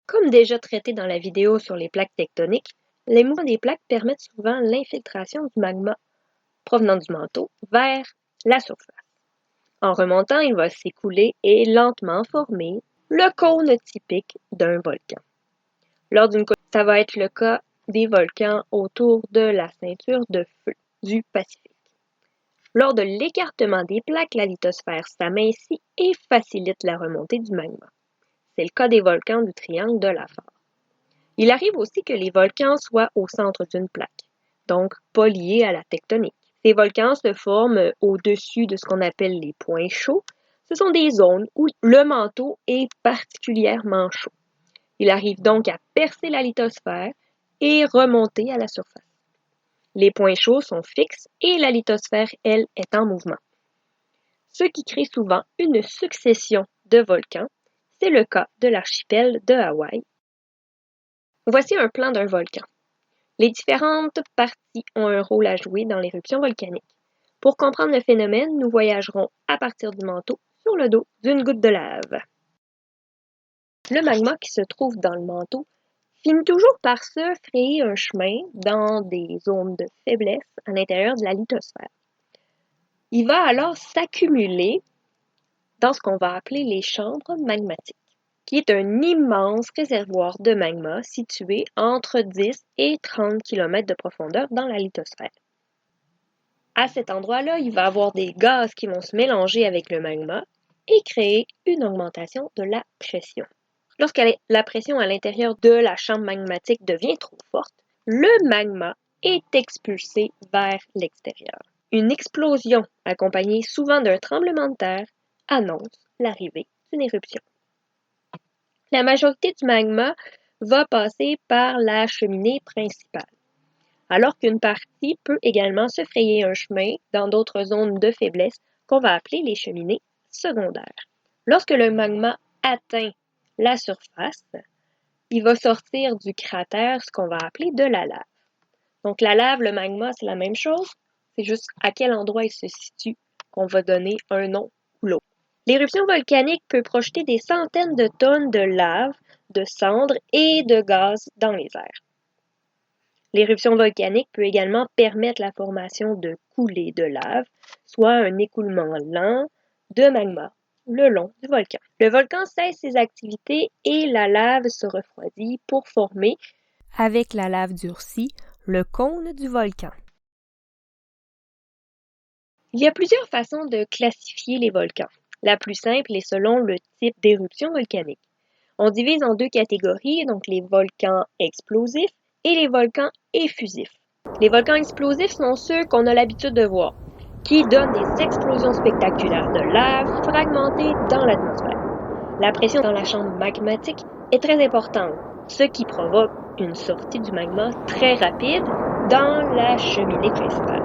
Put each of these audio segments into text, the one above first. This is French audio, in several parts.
Comme déjà traité dans la vidéo sur les plaques tectoniques, les mouvements des plaques permettent souvent l'infiltration du magma provenant du manteau vers la surface. En remontant, il va s'écouler et lentement former le cône typique d'un volcan. Lors d'une ça va être le cas des volcans autour de la ceinture de feu du Pacifique. Lors de l'écartement des plaques, la lithosphère s'amincit et facilite la remontée du magma. C'est le cas des volcans du triangle de Lafare. Il arrive aussi que les volcans soient au centre d'une plaque, donc pas liés à la tectonique. Ces volcans se forment au-dessus de ce qu'on appelle les points chauds. Ce sont des zones où le manteau est particulièrement chaud. Il arrive donc à percer la lithosphère et remonter à la surface. Les points chauds sont fixes et la lithosphère, elle, est en mouvement. Ce qui crée souvent une succession de volcans. C'est le cas de l'archipel de Hawaï. Voici un plan d'un volcan. Les différentes parties ont un rôle à jouer dans l'éruption volcanique. Pour comprendre le phénomène, nous voyagerons à partir du manteau sur le dos d'une goutte de lave. Le magma qui se trouve dans le manteau finit toujours par se frayer un chemin dans des zones de faiblesse à l'intérieur de la lithosphère. Il va alors s'accumuler dans ce qu'on va appeler les chambres magmatiques, qui est un immense réservoir de magma situé entre 10 et 30 km de profondeur dans la lithosphère. À cet endroit-là, il va y avoir des gaz qui vont se mélanger avec le magma et créer une augmentation de la pression. Lorsque la pression à l'intérieur de la chambre magmatique devient trop forte, le magma est expulsé vers l'extérieur. Une explosion, accompagnée souvent d'un tremblement de terre, annonce l'arrivée d'une éruption. La majorité du magma va passer par la cheminée principale, alors qu'une partie peut également se frayer un chemin dans d'autres zones de faiblesse qu'on va appeler les cheminées secondaires. Lorsque le magma atteint la surface, il va sortir du cratère ce qu'on va appeler de la lave. Donc la lave, le magma, c'est la même chose, c'est juste à quel endroit il se situe qu'on va donner un nom ou l'autre. L'éruption volcanique peut projeter des centaines de tonnes de lave, de cendres et de gaz dans les airs. L'éruption volcanique peut également permettre la formation de coulées de lave, soit un écoulement lent de magma le long du volcan. Le volcan cesse ses activités et la lave se refroidit pour former, avec la lave durcie, le cône du volcan. Il y a plusieurs façons de classifier les volcans. La plus simple est selon le type d'éruption volcanique. On divise en deux catégories, donc les volcans explosifs et les volcans effusifs. Les volcans explosifs sont ceux qu'on a l'habitude de voir, qui donnent des explosions spectaculaires de lave fragmentées dans l'atmosphère. La pression dans la chambre magmatique est très importante, ce qui provoque une sortie du magma très rapide dans la cheminée principale.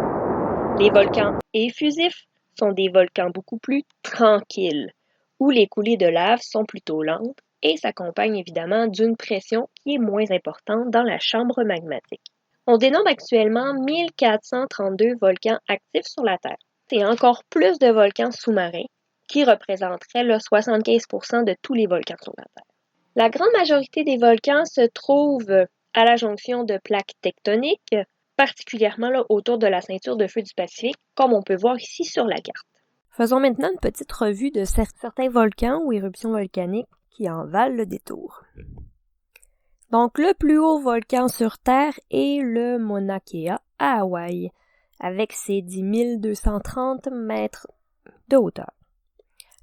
Les volcans effusifs sont des volcans beaucoup plus tranquilles, où les coulées de lave sont plutôt lentes et s'accompagnent évidemment d'une pression qui est moins importante dans la chambre magmatique. On dénombre actuellement 1432 volcans actifs sur la Terre. C'est encore plus de volcans sous-marins qui représenteraient le 75% de tous les volcans sur la Terre. La grande majorité des volcans se trouvent à la jonction de plaques tectoniques, particulièrement autour de la ceinture de feu du Pacifique, comme on peut voir ici sur la carte. Faisons maintenant une petite revue de certains volcans ou éruptions volcaniques qui en valent le détour. Donc, le plus haut volcan sur Terre est le Mauna Kea à Hawaï, avec ses 10 230 mètres de hauteur.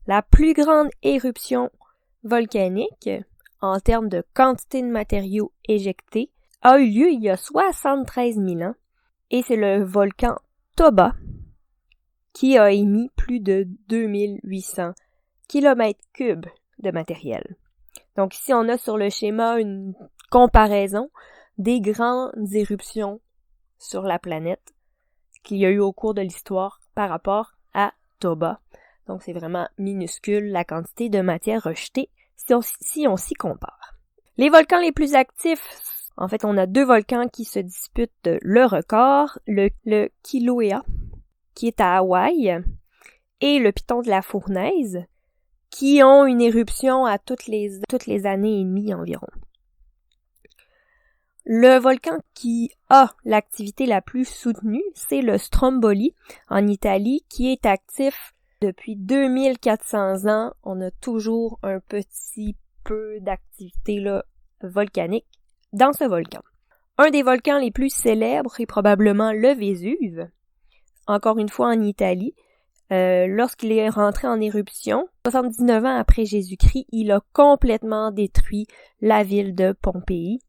La plus grande éruption volcanique, en termes de quantité de matériaux éjectés, a eu lieu il y a 73 000 ans, et c'est le volcan Toba qui a émis plus de 2800 km3 de matériel. Donc ici, on a sur le schéma une comparaison des grandes éruptions sur la planète qu'il y a eu au cours de l'histoire par rapport à Toba. Donc c'est vraiment minuscule la quantité de matière rejetée si on s'y compare. Les volcans les plus actifs En fait, on a 2 volcans qui se disputent le record, le Kilauea, qui est à Hawaï, et le Piton de la Fournaise, qui ont une éruption à toutes les années et demie environ. Le volcan qui a l'activité la plus soutenue, c'est le Stromboli en Italie, qui est actif depuis 2400 ans. On a toujours un petit peu d'activité là, volcanique dans ce volcan. Un des volcans les plus célèbres est probablement le Vésuve, encore une fois en Italie. Lorsqu'il est rentré en éruption, 79 ans après Jésus-Christ, il a complètement détruit la ville de Pompéi.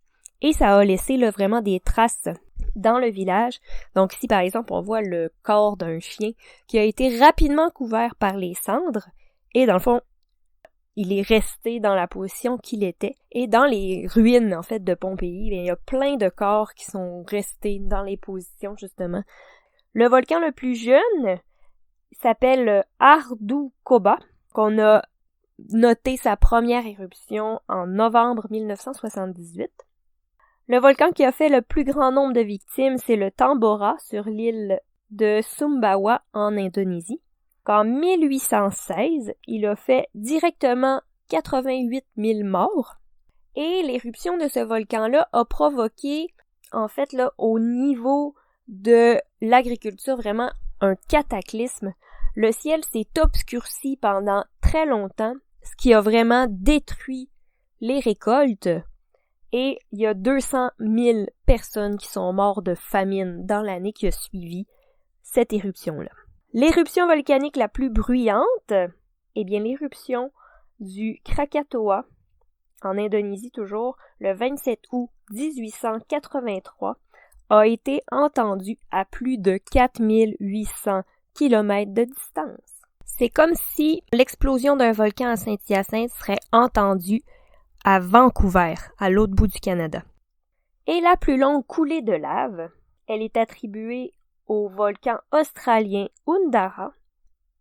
Et ça a laissé là, vraiment des traces dans le village. Donc ici, par exemple, on voit le corps d'un chien qui a été rapidement couvert par les cendres. Et dans le fond, il est resté dans la position qu'il était. Et dans les ruines, en fait, de Pompéi, il y a plein de corps qui sont restés dans les positions, justement. Le volcan le plus jeune s'appelle Ardoukoba, qu'on a noté sa première éruption en novembre 1978. Le volcan qui a fait le plus grand nombre de victimes, c'est le Tambora sur l'île de Sumbawa en Indonésie. En 1816, il a fait directement 88 000 morts. Et l'éruption de ce volcan-là a provoqué, en fait, là, au niveau de l'agriculture, vraiment un cataclysme. Le ciel s'est obscurci pendant très longtemps, ce qui a vraiment détruit les récoltes. Et il y a 200 000 personnes qui sont mortes de famine dans l'année qui a suivi cette éruption-là. L'éruption volcanique la plus bruyante, eh bien l'éruption du Krakatoa, en Indonésie toujours, le 27 août 1883, a été entendue à plus de 4800 km de distance. C'est comme si l'explosion d'un volcan à Saint-Hyacinthe serait entendue à Vancouver, à l'autre bout du Canada. Et la plus longue coulée de lave, elle est attribuée au volcan australien Undara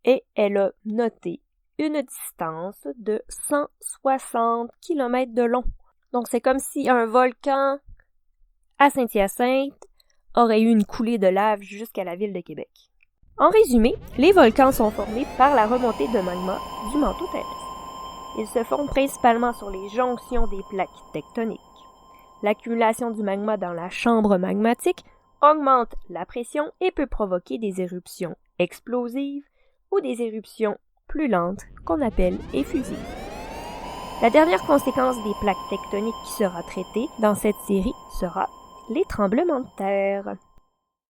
et elle a noté une distance de 160 km de long. Donc c'est comme si un volcan à Saint-Hyacinthe aurait eu une coulée de lave jusqu'à la ville de Québec. En résumé, les volcans sont formés par la remontée de magma du manteau terrestre. Ils se forment principalement sur les jonctions des plaques tectoniques. L'accumulation du magma dans la chambre magmatique augmente la pression et peut provoquer des éruptions explosives ou des éruptions plus lentes qu'on appelle effusives. La dernière conséquence des plaques tectoniques qui sera traitée dans cette série sera les tremblements de terre.